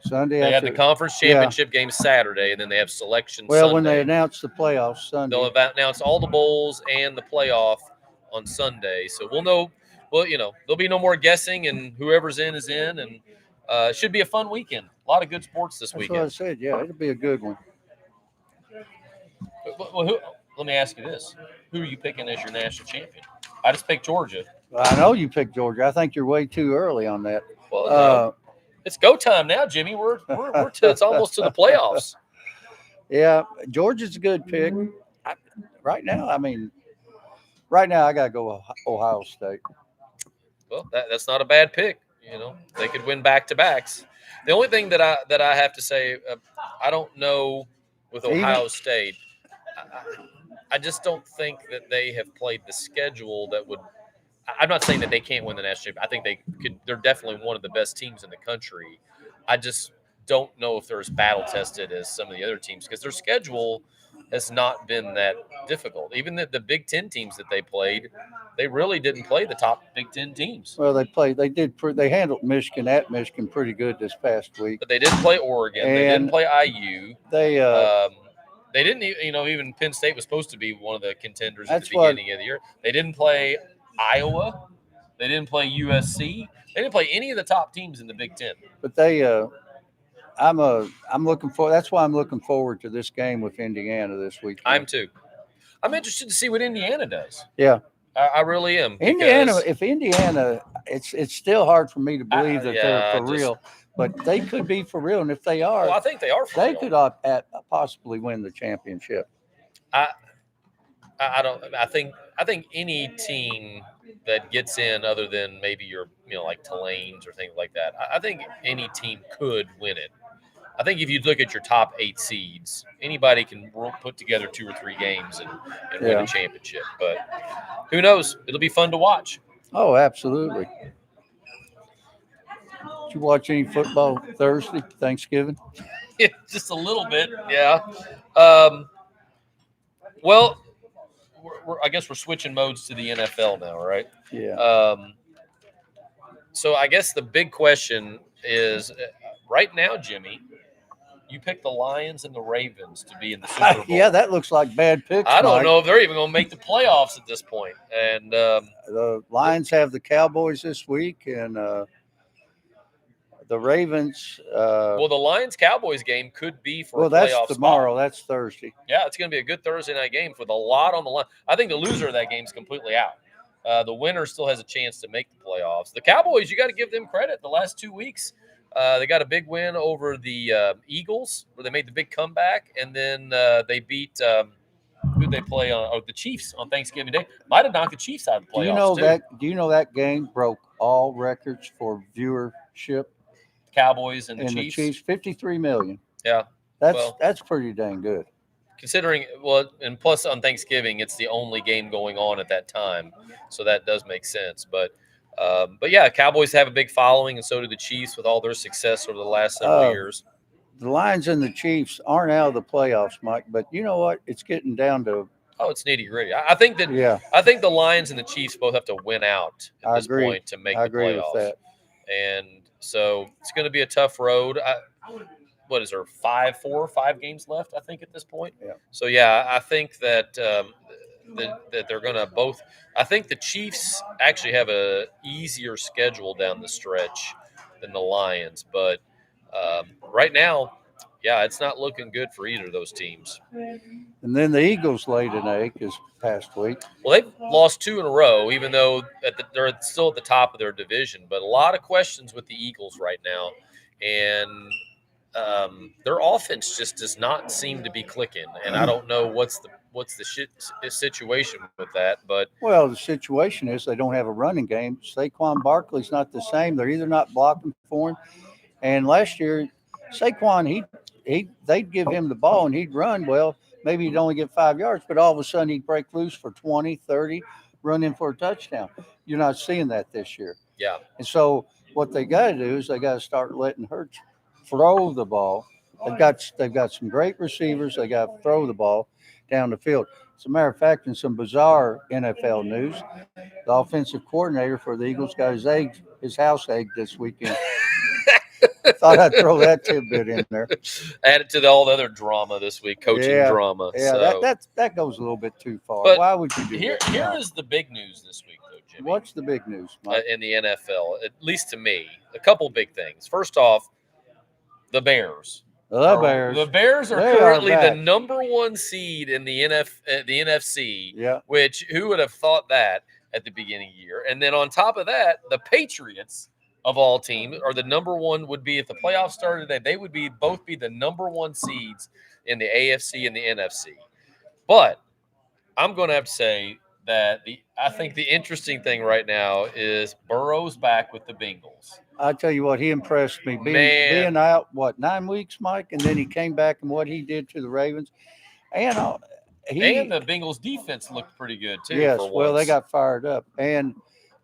They had the conference championship game Saturday, and then they have selection Sunday. Well, when they announce the playoffs Sunday. They'll announce all the bowls and the playoff on Sunday. So we'll know. Well, there'll be no more guessing, and whoever's in is in, and it should be a fun weekend. A lot of good sports this weekend. That's what I said. Yeah, it'll be a good one. Well, let me ask you this. Who are you picking as your national champion? I just picked Georgia. I know you picked Georgia. I think you're way too early on that. Well, no. It's go time now, Jimmy. It's almost to the playoffs. Yeah, Georgia's a good pick. Right now, I got to go Ohio State. Well, that's not a bad pick. They could win back-to-backs. The only thing that I have to say, I don't know with Ohio State. I just don't think that they have played the schedule that would. I'm not saying that they can't win the national championship. I think they could. They're definitely one of the best teams in the country. I just don't know if they're as battle tested as some of the other teams because their schedule has not been that difficult. Even the Big Ten teams that they played, they really didn't play the top Big Ten teams. Well, they handled Michigan at Michigan pretty good this past week. But they didn't play Oregon. They didn't And play IU. they They didn't, even Penn State was supposed to be one of the contenders at the That's what- beginning of the year. They didn't play Iowa. They didn't play USC. They didn't play any of the top teams in the Big Ten. but I'm looking for that's why I'm looking forward to this game with Indiana this week. I'm too. I'm interested to see what Indiana does. Yeah. I really am. Indiana, because- if Indiana, it's still hard for me to believe that they're for just- real, but they could be for real, and if they are, Well, I think they are. For they real. could possibly win the championship. I don't. I think any team that gets in, other than maybe your, like Tulane's or things like that, I think any team could win it. I think if you look at your top 8 seeds, anybody can put together 2 or 3 games and win Yeah. a championship. But who knows? It'll be fun to watch. Oh, absolutely. Did you watch any football Thursday, Thanksgiving? Just a little bit, yeah. Well, I guess we're switching modes to the NFL now, right? Yeah. So I guess the big question is, right now, Jimmy, you pick the Lions and the Ravens to be in the Super Bowl. Yeah, that looks like bad picks. I don't Mike. know if they're even going to make the playoffs at this point. And The Lions have the Cowboys this week, and the Ravens. well, the Lions-Cowboys game could be for a that's playoff tomorrow. spot. That's Thursday. Yeah, it's going to be a good Thursday night game with a lot on the line. I think the loser of that game is completely out. The winner still has a chance to make the playoffs. The Cowboys, you got to give them credit. The last 2 weeks, they got a big win over the Eagles, where they made the big comeback, and then they beat who'd they play on? Oh, the Chiefs on Thanksgiving Day. Might have knocked the Chiefs out of the playoffs. Do you know that game broke all records for viewership? Cowboys and The Chiefs. 53 million. Yeah, That's pretty dang good. considering and plus on Thanksgiving, it's the only game going on at that time, so that does make sense. But yeah, Cowboys have a big following, and so do the Chiefs with all their success over the last several years. The Lions and the Chiefs aren't out of the playoffs, Mike. But you know what? It's getting down to It's nitty gritty. I think that I think the Lions and the Chiefs both have to win out at this point to make the playoffs. With that. And so it's going to be a tough road. What is there? 5 games left, I think, at this point. Yeah. So yeah, I think that that they're going to both. I think the Chiefs actually have a easier schedule down the stretch than the Lions, but right now, yeah, it's not looking good for either of those teams. And then the Eagles laid an egg this past week. Well, they've lost 2 in a row, even though they're still at the top of their division. But a lot of questions with the Eagles right now, and their offense just does not seem to be clicking. And I don't know what's the situation with that. But Well, the situation is they don't have a running game. Saquon Barkley's not the same. They're either not blocking for him. And last year, Saquon, they'd give him the ball and he'd run. Well, maybe he'd only get 5 yards, but all of a sudden he'd break loose for 20, 30, run in for a touchdown. You're not seeing that this year. yeah, And so what they got to do is they got to start letting Hurts throw the ball. They've got some great receivers. They got to throw the ball down the field. As a matter of fact, in some bizarre NFL news, the offensive coordinator for the Eagles got his house egg this weekend. Thought I'd throw that tidbit in there. add it to all the other drama this week, coaching drama. Yeah, So, that goes a little bit too far. But Why would you do here that? is the big news this week, though, Jimmy. What's the big news, Mike? In the NFL, at least to me, a couple big things. First off, the Bears. The Bears. The Bears are They are currently the back. number 1 seed in the NFC. Yeah. Which who would have thought that at the beginning of the year? And then on top of that, the Patriots of all teams are the number 1. Would be if the playoffs started today, they would both be the number 1 seeds in the AFC and the NFC. But I'm going to have to say that I think the interesting thing right now is Burrow's back with the Bengals. I tell you what, he impressed me. Being out 9 weeks, Mike, and then he came back and what he did to the Ravens, and And the Bengals defense looked pretty good too. yes, for well, they once. got fired up, and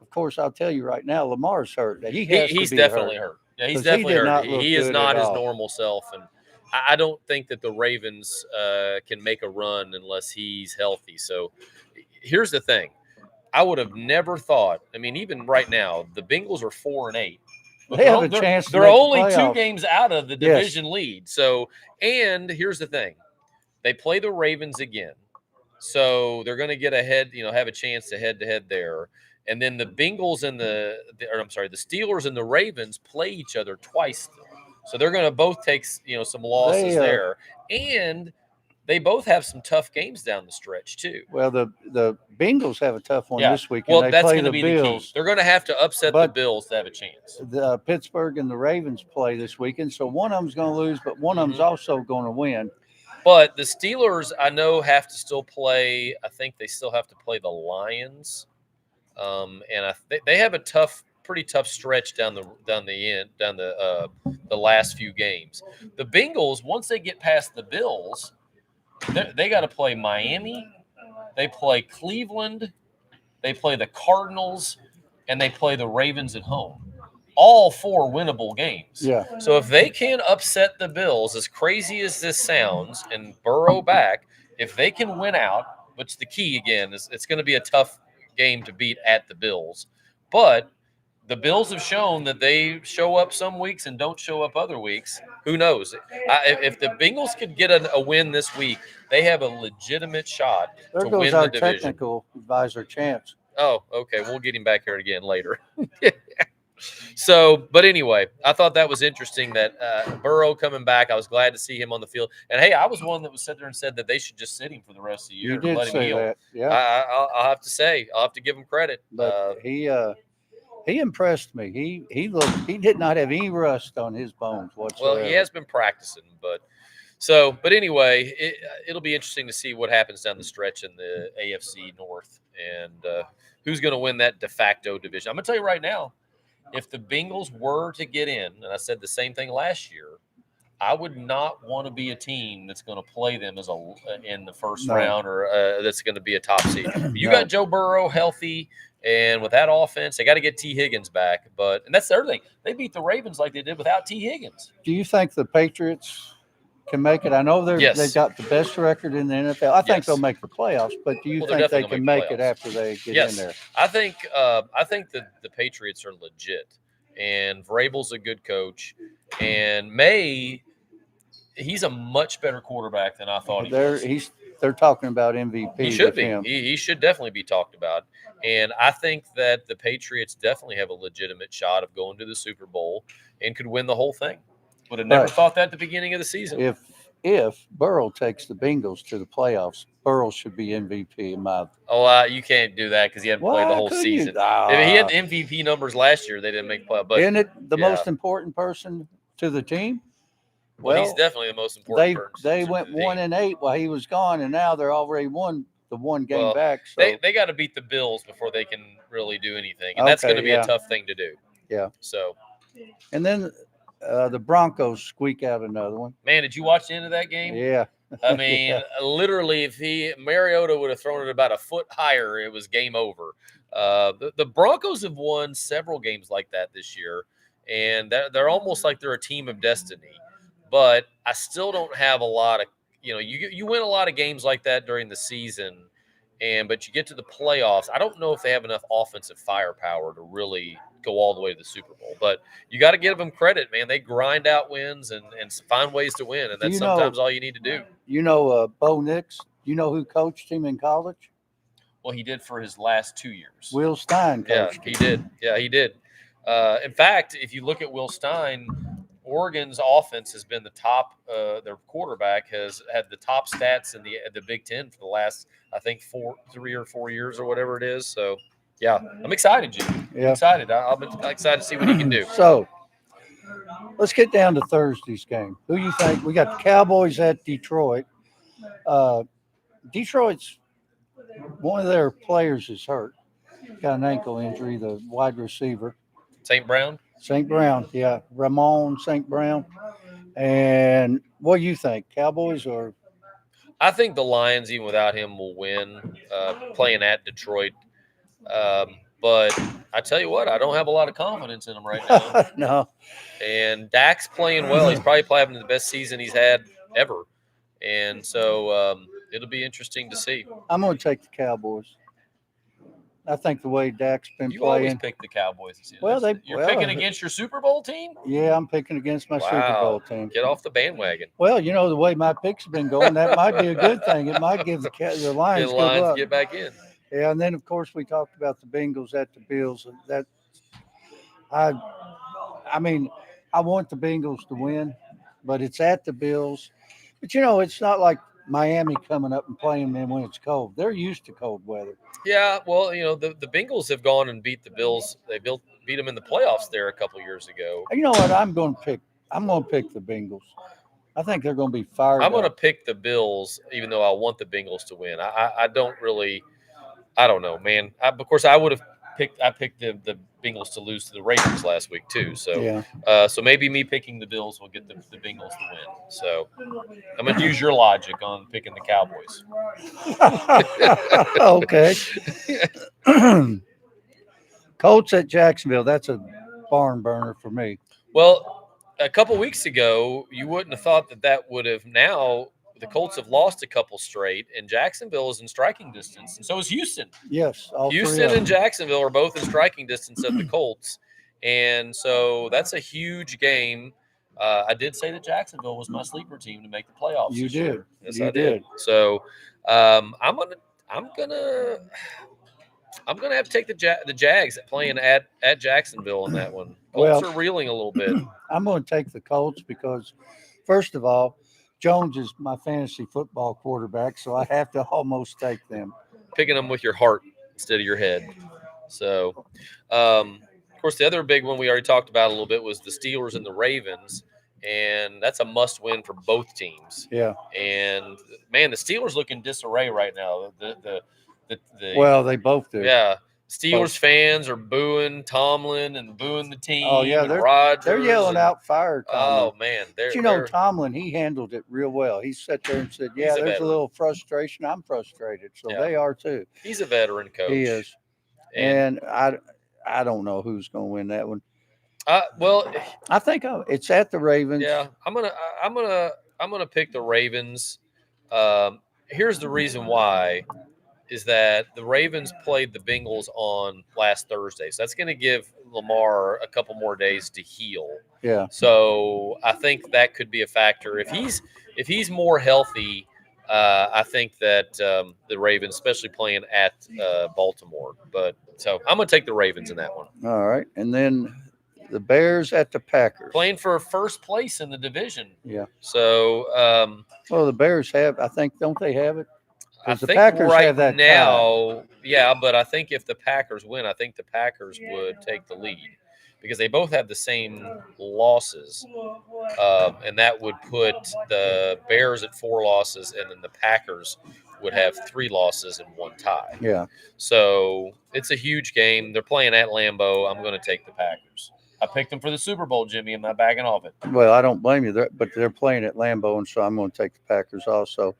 the of course, I'll tell you right now, Lamar's hurt. He has He's to be definitely hurt hurt. Yeah, he's 'cause he definitely did hurt. not look He is good at not his all. normal self, and I don't think that the Ravens can make a run unless he's healthy. So here's the thing: I would have never thought. I mean, even right now, the Bengals are 4-8, but They have a chance to they're make the only 2 playoffs. games out of the Yes. division lead. So, and here's the thing: they play the Ravens again. So they're going to get ahead, have a chance to head there. And then the Bengals and the Steelers and the Ravens play each other twice still. So they're going to both take, some losses They there. And they both have some tough games down the stretch too. well, the Bengals have a tough one Yeah. this week, and Well, they that's play going to the be the key. Bills. They're going to have to upset the But Bills to have a chance. the Pittsburgh and the Ravens play this weekend, so one of them's going to lose, but one of them's also going to win. But the Steelers, I know, have to still play. I think they still have to play the Lions, and they have a pretty tough stretch down the last few games. The Bengals, once they get past the Bills, they got to play Miami, they play Cleveland, they play the Cardinals, and they play the Ravens at home. All 4 winnable games. Yeah. So if they can upset the Bills, as crazy as this sounds, and Burrow back, if they can win out, which the key again is it's going to be a tough game to beat at the Bills, but the Bills have shown that they show up some weeks and don't show up other weeks. Who knows? If the Bengals could get a win this week, they have a legitimate shot There to goes win our the division. technical advisor, Chance. Oh, okay. We'll get him back here again later. So, but anyway, I thought that was interesting that Burrow coming back. I was glad to see him on the field. And hey, I was one that was sitting there and said that they should just sit him for the rest of the year You and did let him say heal. that, yeah. I'll have to say, I'll have to give him credit. But he impressed me. He did not have any rust on his bones whatsoever. Well, he has been practicing, but anyway, it'll be interesting to see what happens down the stretch in the AFC North and who's going to win that de facto division. I'm going to tell you right now, if the Bengals were to get in, and I said the same thing last year, I would not want to be a team that's going to play them in the first round or that's going to be a top seed. You got Joe Burrow healthy, and with that offense, they got to get T. Higgins back. And that's the other thing. They beat the Ravens like they did without T. Higgins. Do you think the Patriots can make it? I know they've got the best record in the NFL. I think they'll make the playoffs, but do you think they can make it after they get in there? I think the Patriots are legit, and Vrabel's a good coach, and he's a much better quarterback than I thought he was. They're talking about MVP. He should be. Him. He should definitely be talked about. And I think that the Patriots definitely have a legitimate shot of going to the Super Bowl and could win the whole thing. Would have never thought that at the beginning of the season. If Burrow takes the Bengals to the playoffs, Burrow should be MVP in my. You can't do that because he hadn't played the whole season. If he had MVP numbers last year, they didn't make play. But isn't it the most important person to the team? Well, he's definitely the most important person. They went 1-8 while he was gone, and now they're already won the one game back. So they got to beat the Bills before they can really do anything, and that's going to be a tough thing to do. Yeah. So, and then the Broncos squeak out another one. Man, did you watch the end of that game? Yeah. I mean, literally, if Mariota would have thrown it about a foot higher, it was game over. The Broncos have won several games like that this year, and they're almost like they're a team of destiny. But I still don't have a lot of, you win a lot of games like that during the season, but you get to the playoffs. I don't know if they have enough offensive firepower to really go all the way to the Super Bowl. But you got to give them credit, man. They grind out wins and find ways to win, and that's sometimes all you need to do. Bo Nix, you know who coached him in college? Well, he did for his last 2 years. Will Stein coached him. He did. Yeah, he did. In fact, if you look at Will Stein, Oregon's offense has been the top. Their quarterback has had the top stats in the Big Ten for the last, I think, 3 or 4 years or whatever it is. So, yeah, I'm excited, Jimmy. Yeah. I'm excited. I'm excited to see what he can do. So, let's get down to Thursday's game. Who you think? We got the Cowboys at Detroit. Detroit's one of their players is hurt. Got an ankle injury, the wide receiver. St. Brown, yeah. Ramon St. Brown. And what do you think, Cowboys or? I think the Lions, even without him, will win playing at Detroit. But I tell you what, I don't have a lot of confidence in them right now. No. And Dak's playing well. He's probably having the best season he's had ever. And so it'll be interesting to see. I'm going to take the Cowboys. I think the way Dak's been You always playing. pick the Cowboys this year. Well, You're picking against your Super Bowl team? Yeah, I'm picking against my Super Bowl team. Get off the bandwagon. Well, you know, the way my picks have been going, that might be a good thing. It might give the Lions good luck. Get back in. Yeah, and then of course we talked about the Bengals at the Bills. That I mean, I want the Bengals to win, but it's at the Bills. But you know, it's not like Miami coming up and playing them when it's cold. They're used to cold weather. Yeah, well, you know, the Bengals have gone and beat the Bills. They beat them in the playoffs there a couple years ago. You know what? I'm going to pick the Bengals. I think they're going to be fired. I'm going to pick the Bills, even though I want the Bengals to win. I don't really, I don't know, man. Of course, I picked the Bengals to lose to the Ravens last week too. So, yeah. So maybe me picking the Bills will get the Bengals to win. So I'm going to use your logic on picking the Cowboys. Okay. Colts at Jacksonville. That's a barn burner for me. Well, a couple weeks ago, you wouldn't have thought that would have. Now the Colts have lost a couple straight, and Jacksonville is in striking distance, and so is Houston. Yes, Houston and Jacksonville are both in striking distance of the Colts, and so that's a huge game. I did say that Jacksonville was my sleeper team to make the playoffs. You did. Year. Yes, you I did. So I'm gonna have to take the Jags playing at Jacksonville in that one. Colts are reeling a little bit. I'm going to take the Colts because, first of all, Jones is my fantasy football quarterback, so I have to almost take them. Picking them with your heart instead of your head. So, of course, the other big one we already talked about a little bit was the Steelers and the Ravens, and that's a must-win for both teams. Yeah. And man, the Steelers look in disarray right now. Well, they both do. Yeah. Steelers fans are booing Tomlin and booing the team. Oh yeah, they're yelling out fire. Tomlin. Oh man, Tomlin, he handled it real well. He sat there and said, "Yeah, there's a little frustration. I'm frustrated, so they are too." He's a veteran coach. He is, and I don't know who's going to win that one. Well, I think it's at the Ravens. Yeah, I'm gonna pick the Ravens. Here's the reason why. Is that the Ravens played the Bengals on last Thursday. So that's going to give Lamar a couple more days to heal. Yeah. So I think that could be a factor. If he's more healthy, I think that the Ravens, especially playing at Baltimore. But so I'm going to take the Ravens in that one. All right. And then the Bears at the Packers. Playing for first place in the division. Yeah. So. Well, the Bears don't they have it? I think Packers right have that now, yeah, but I think if the Packers win, I think the Packers would take the lead because they both have the same losses, and that would put the Bears at 4 losses, and then the Packers would have 3 losses and 1 tie. Yeah. So it's a huge game. They're playing at Lambeau. I'm going to take the Packers. I picked them for the Super Bowl, Jimmy. I'm not backing off it. Well, I don't blame you, but they're playing at Lambeau, and so I'm going to take the Packers also.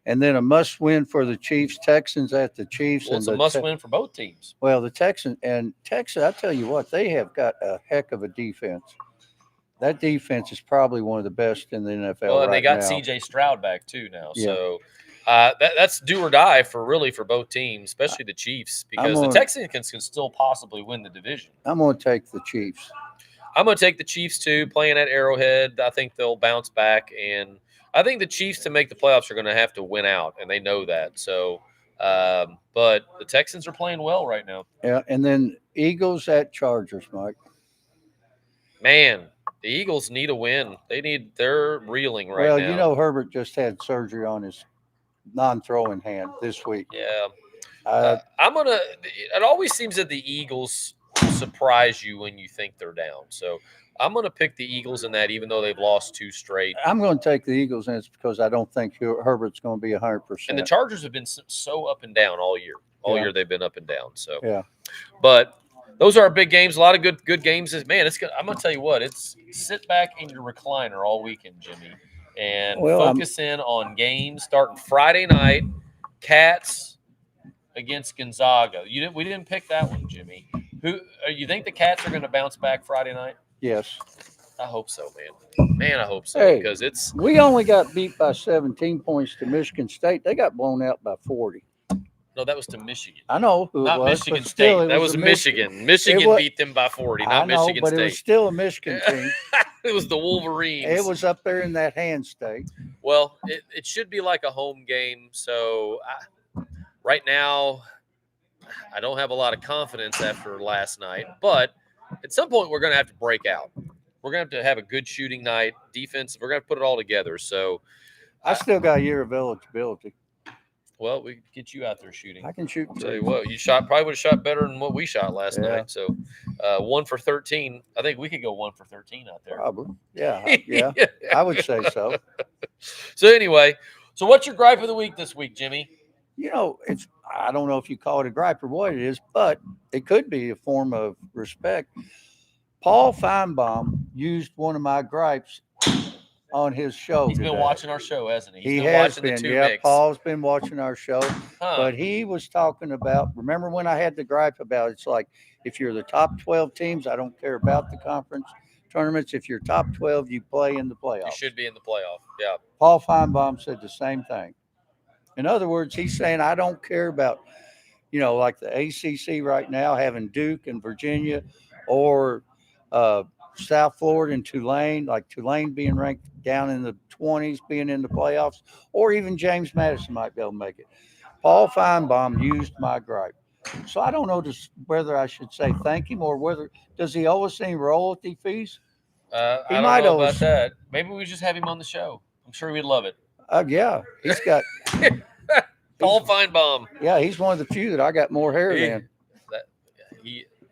And then a must-win for the Chiefs. Texans at the Chiefs. Well, it's a must-win for both teams. Well, the Texans, I tell you what, they have got a heck of a defense. That defense is probably one of the best in the NFL. Well, and right they got now. C.J. Stroud back too now. Yeah. So that's do or die for both teams, especially the Chiefs, because the Texans can still possibly win the division. I'm going to take the Chiefs. I'm going to take the Chiefs too, playing at Arrowhead. I think they'll bounce back, and I think the Chiefs to make the playoffs are going to have to win out, and they know that. So, but the Texans are playing well right now. Yeah, and then Eagles at Chargers, Mike. Man, the Eagles need a win. They're reeling right now. Well, you know, Herbert just had surgery on his non-throwing hand this week. Yeah. It always seems that the Eagles surprise you when you think they're down. So I'm going to pick the Eagles in that, even though they've lost 2 straight. I'm going to take the Eagles, and it's because I don't think Herbert's going to be 100%. And the Chargers have been so up and down all year. All year they've been up and down. So yeah. But those are our big games. A lot of good games. Man, it's good. I'm going to tell you what. It's sit back in your recliner all weekend, Jimmy, and focus in on games starting Friday night. Cats against Gonzaga. We didn't pick that one, Jimmy. Who you think the Cats are going to bounce back Friday night? Yes. I hope so, man. Man, I hope so Hey, because it's we only got beat by 17 points to Michigan State. They got blown out by 40. no, that was to Michigan. I know who it Not was, Michigan but still, State. it That was was a Michigan. It Michigan was. beat them by 40, I not know, Michigan but State. it was still a Michigan team. It was the Wolverines. It was up there in that hand state. Well, it should be like a home game. So right now, I don't have a lot of confidence after last night, but at some point we're going to have to break out. We're going to have a good shooting night, defense. We're going to put it all together. So, I still got a year of eligibility. well, we can get you out there shooting. I can shoot. Tell you what, you probably would have shot better than what we shot last Yeah. night. So, 1 for 13. I think we could go 1 for 13 out there. Probably. Yeah. I would say so. So anyway, so what's your gripe of the week this week, Jimmy? I don't know if you call it a gripe or what it is, but it could be a form of respect. Paul Feinbaum used one of my gripes on his show. He's today. been watching our show, hasn't he? He He's been has watching been. the two Yeah, mix. Paul's been watching our show. Huh. But he was talking about, remember when I had the gripe about it's like if you're the top 12 teams, I don't care about the conference tournaments. If you're top 12, you play in the playoffs. You should be in the playoff. Yeah. Paul Feinbaum said the same thing. In other words, he's saying, I don't care about, like the ACC right now having Duke and Virginia or South Florida and Tulane, like Tulane being ranked down in the 20s, being in the playoffs, or even James Madison might be able to make it. Paul Feinbaum used my gripe. So I don't know whether I should say thank him or whether, does he owe us any royalty fees? I He don't might know owe about us. that. Maybe we just have him on the show. I'm sure we'd love it. Yeah, he's got. Paul Feinbaum. Yeah, he's one of the few that I got more hair than.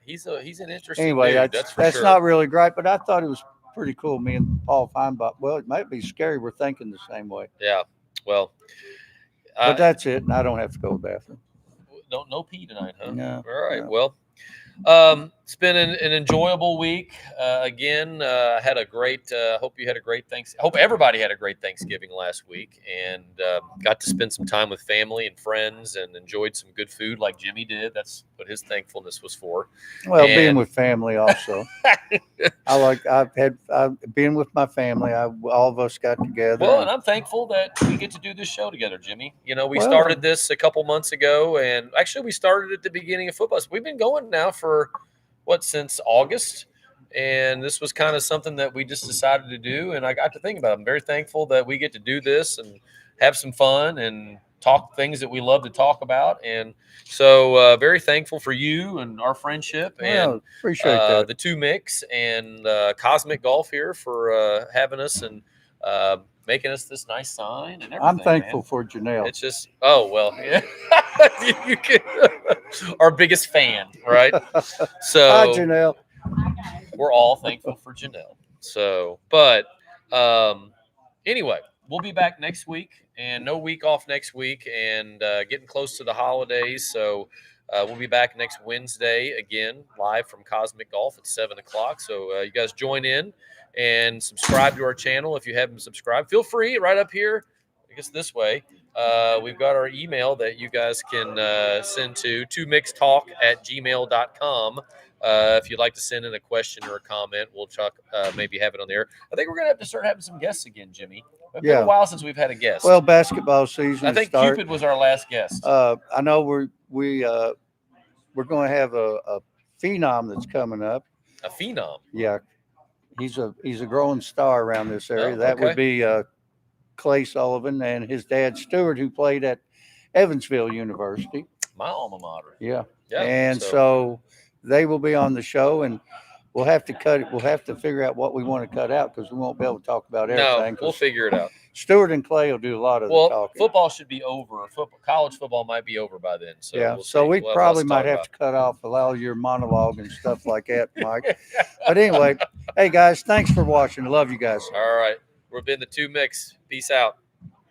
He's an interesting Anyway, dude. that's sure. not really great, but I thought it was pretty cool. Me and Paul Feinbaum. Well, it might be scary. We're thinking the same way. Yeah. Well, but that's it. And I don't have to go to the bathroom. No pee tonight, huh? No. All right. No. Well, it's been an enjoyable week. Again, I had a great. Hope you had a great Thanksgiving. Hope everybody had a great Thanksgiving last week, and got to spend some time with family and friends, and enjoyed some good food like Jimmy did. That's what his thankfulness was for. Well, being with family also. I've been with my family. All of us got together. Well, and I'm thankful that we get to do this show together, Jimmy. We started this a couple months ago, and actually we started at the beginning of football. So we've been going now for since August, and this was kind of something that we just decided to do, and I got to think about it. I'm very thankful that we get to do this and have some fun and talk things that we love to talk about, and so very thankful for you and our friendship, and appreciate that. the two Micks and Cosmic Golf here for having us and making us this nice sign and everything. I'm thankful for Janelle. It's just yeah. You can, our biggest fan, right? So hi, Janelle. We're all thankful for Janelle. So, but anyway, we'll be back next week, and no week off next week, and getting close to the holidays. So we'll be back next Wednesday again, live from Cosmic Golf at 7:00. So you guys join in and subscribe to our channel if you haven't subscribed. Feel free right up here. I guess this way. We've got our email that you guys can send to 2mixtalk@gmail.com. If you'd like to send in a question or a comment, we'll maybe have it on there. I think we're going to have to start having some guests again, Jimmy. It's been a while since we've had a guest. Well, basketball season. I think Cupid was our last guest. I know we're going to have a phenom that's coming up. A phenom? Yeah. He's a growing star around this area. Oh, that would be Clay Sullivan and his dad Stewart, who played at Evansville University. My alma mater. Yeah. And so they will be on the show, and we'll have to cut it. We'll have to figure out what we want to cut out because we won't be able to talk about everything. No, we'll figure it out. Stewart and Clay will do a lot of the talking. Football should be over. College football might be over by then. So yeah. We'll we probably might have to cut off a lot of your monologue and stuff like that, Mike. But anyway, hey guys, thanks for watching. I love you guys. All right. We've been the two Micks. Peace out.